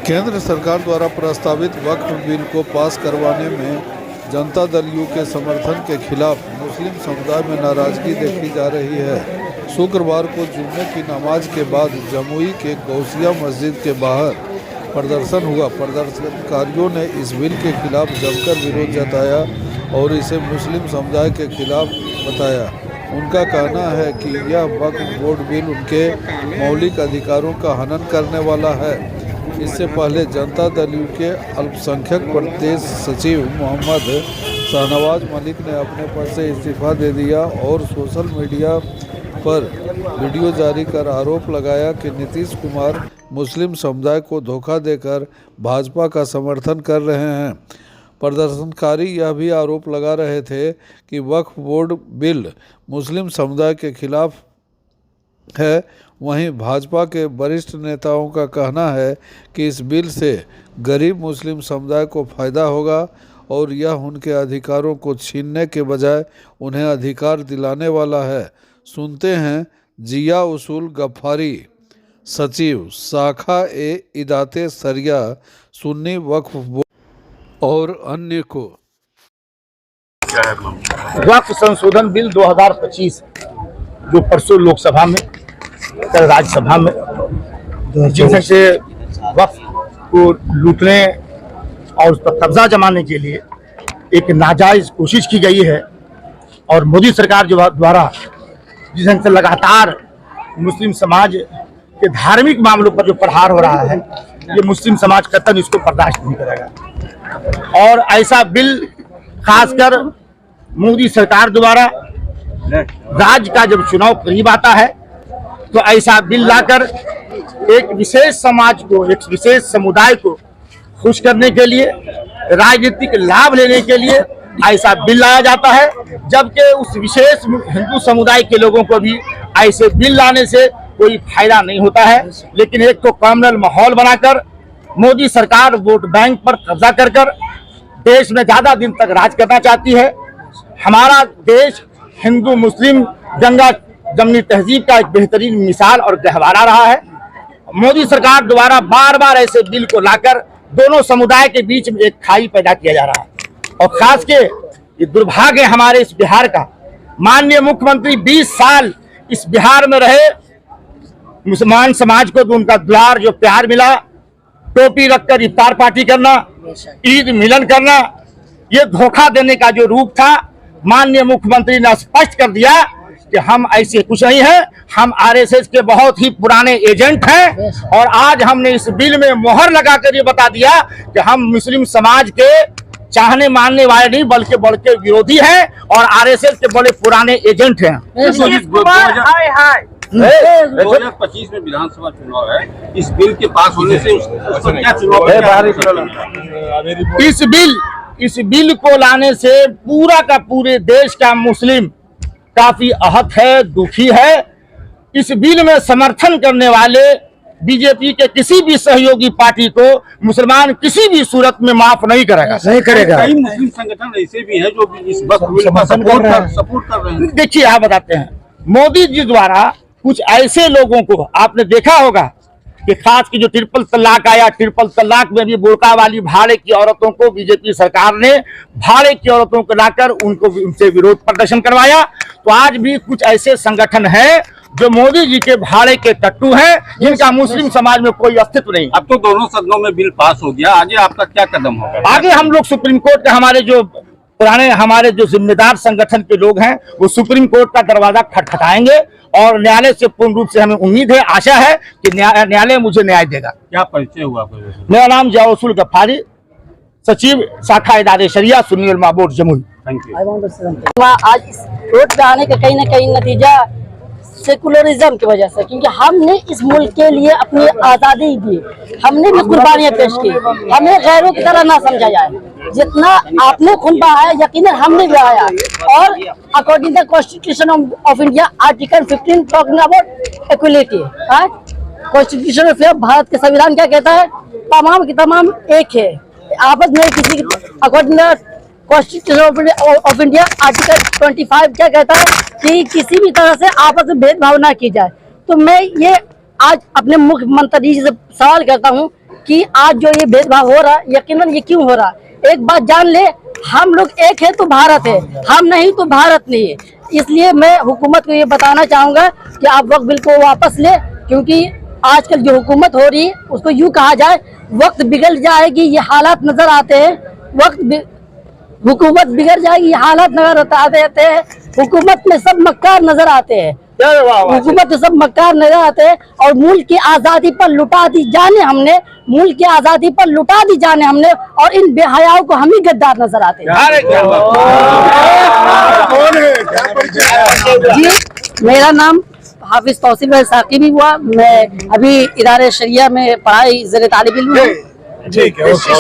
केंद्र सरकार द्वारा प्रस्तावित वक्फ बिल को पास करवाने में जनता दल यू के समर्थन के खिलाफ मुस्लिम समुदाय में नाराजगी देखी जा रही है। शुक्रवार को जुम्मे की नमाज के बाद जमुई के गौसिया मस्जिद के बाहर प्रदर्शन हुआ। प्रदर्शनकारियों ने इस बिल के खिलाफ जमकर विरोध जताया और इसे मुस्लिम समुदाय के खिलाफ बताया। उनका कहना है कि यह वक्फ बोर्ड बिल उनके मौलिक अधिकारों का हनन करने वाला है। इससे पहले जनता दल यू के अल्पसंख्यक प्रदेश सचिव मोहम्मद शाहनवाज मलिक ने अपने पद से इस्तीफा दे दिया और सोशल मीडिया पर वीडियो जारी कर आरोप लगाया कि नीतीश कुमार मुस्लिम समुदाय को धोखा देकर भाजपा का समर्थन कर रहे हैं। प्रदर्शनकारी यह भी आरोप लगा रहे थे कि वक्फ बोर्ड बिल मुस्लिम समुदाय के खिलाफ है। वहीं भाजपा के वरिष्ठ नेताओं का कहना है कि इस बिल से गरीब मुस्लिम समुदाय को फ़ायदा होगा और यह उनके अधिकारों को छीनने के बजाय उन्हें अधिकार दिलाने वाला है। सुनते हैं जिया उसूल गफ्फारी, सचिव शाखा इदाते सरिया सुन्नी वक्फ बोर्ड और अन्य को। वक्फ संशोधन बिल 2025 जो परसों लोकसभा में कल राज्यसभा में जिनसे वक्फ को लूटने और उस पर कब्जा जमाने के लिए एक नाजायज कोशिश की गई है और मोदी सरकार जो द्वारा जिस ढंग से लगातार मुस्लिम समाज के धार्मिक मामलों पर जो प्रहार हो रहा है, ये मुस्लिम समाज कतई इसको बर्दाश्त नहीं करेगा। और ऐसा बिल खासकर मोदी सरकार द्वारा राज्य का जब चुनाव करीब आता है तो ऐसा बिल लाकर एक विशेष समाज को, एक विशेष समुदाय को खुश करने के लिए, राजनीतिक लाभ लेने के लिए ऐसा बिल लाया जाता है, जबकि उस विशेष हिंदू समुदाय के लोगों को भी ऐसे बिल लाने से कोई फायदा नहीं होता है। लेकिन एक तो कम्युनल माहौल बनाकर मोदी सरकार वोट बैंक पर कब्जा कर देश में ज्यादा दिन तक राज करना चाहती है। हमारा देश हिंदू मुस्लिम गंगा जमनी तहजीब का एक बेहतरीन मिसाल और गहवारा रहा है। मोदी सरकार द्वारा बार बार ऐसे बिल को लाकर दोनों समुदाय के बीच में एक खाई पैदा किया जा रहा है। और खास के ये दुर्भाग्य हमारे इस बिहार का, माननीय मुख्यमंत्री 20 साल इस बिहार में रहे, मुसलमान समाज को उनका दुलार जो प्यार मिला, टोपी रखकर इफ्तार पार्टी करना, ईद मिलन करना, ये धोखा देने का जो रूप था, माननीय मुख्यमंत्री ने स्पष्ट कर दिया कि हम ऐसे कुछ नहीं है, हम आरएसएस के बहुत ही पुराने एजेंट हैं। और आज हमने इस बिल में मोहर लगाकर ये बता दिया कि हम मुस्लिम समाज के चाहने मानने वाले नहीं बल्कि बड़के विरोधी हैं और आरएसएस के बड़े पुराने एजेंट हैं। 2025 में विधानसभा चुनाव है, इस बिल के पास होने से उसका क्या चुनाव है? इस बिल को लाने से पूरा का पूरे देश का मुस्लिम काफी आहत है, दुखी है। इस बिल में समर्थन करने वाले बीजेपी के किसी भी सहयोगी पार्टी को मुसलमान किसी भी सूरत में माफ नहीं करेगा। कई मुस्लिम संगठन ऐसे भी हैं जो इस वक्त बिल का सपोर्ट कर रहे हैं। देखिए, आप बताते हैं, मोदी जी द्वारा कुछ ऐसे लोगों को आपने देखा होगा कि खास की जो ट्रिपल तलाक आया, ट्रिपल तलाक में भी बुर्का वाली भाड़े की औरतों को बीजेपी सरकार ने भाड़े की औरतों को लाकर उनसे विरोध प्रदर्शन करवाया। तो आज भी कुछ ऐसे संगठन हैं जो मोदी जी के भाड़े के टट्टू हैं, जिनका मुस्लिम समाज में कोई अस्तित्व नहीं। अब तो दोनों सदनों में बिल पास हो गया, आगे आपका क्या कदम होगा? आगे हम लोग सुप्रीम कोर्ट के हमारे जो जिम्मेदार संगठन के लोग हैं वो सुप्रीम कोर्ट का दरवाजा खटखटाएंगे और न्यायालय से पूर्ण रूप से हमें उम्मीद है, आशा है कि न्यायालय मुझे न्याय देगा। क्या परिचय हुआ? मेरा नाम जिया उसूल गफ्फारी, सचिव शाखा इदारे शरिया सुन्नी उलमा बोर्ड जमुई। Thank you. आज इस रोड पे आने का कहीं ना कहीं नतीजा सेकुलरिज्म की वजह से, क्योंकि हमने इस मुल्क के लिए अपनी आज़ादी दी, हमने भी कुर्बानियां पेश की, हमें गैरों की तरह ना समझा जाए। जितना आपने खून बहाया यकीनन हमने भी बहाया। और according the constitution of India article 15 talking about equality, constitution of Bharat के संविधान क्या कहता है? तमाम की तमाम एक है, आपस में किसी according constitution of India article 25 क्या कहता है कि किसी भी तरह से आपस में भेदभाव ना की जाए। तो मैं ये आज अपने मुख्यमंत्री जी से सवाल करता हूँ कि आज जो ये भेदभाव हो रहा है, यकीनन ये क्यों हो रहा है? एक बात जान ले, हम लोग एक है तो भारत है, हम नहीं तो भारत नहीं है। इसलिए मैं हुकूमत को ये बताना चाहूँगा कि आप वक्त बिल को वापस ले, क्योंकि आजकल जो हुकूमत हो रही है उसको यूँ कहा जाए वक्त बिगड़ जाएगी, ये हालात नजर आते हैं। हुकूमत बिगड़ जाएगी, ये हालात नजर आते हैं। हुकूमत में सब मक्कार नजर आते हैं, हुकूमत में सब मक्कार नजर आते हैं। और मुल्क की आज़ादी पर लुटा दी जाने हमने, मुल्क की आज़ादी पर लुटा दी जाने हमने, और इन बेहयाओं को हम ही गद्दार नजर आते हैं। जी, मेरा नाम हाफिज तौसीफ साकी भी हुआ। मैं अभी इदारे शरिया में पढ़ाई ज़र तालिब इल्म हूँ। ठीक है।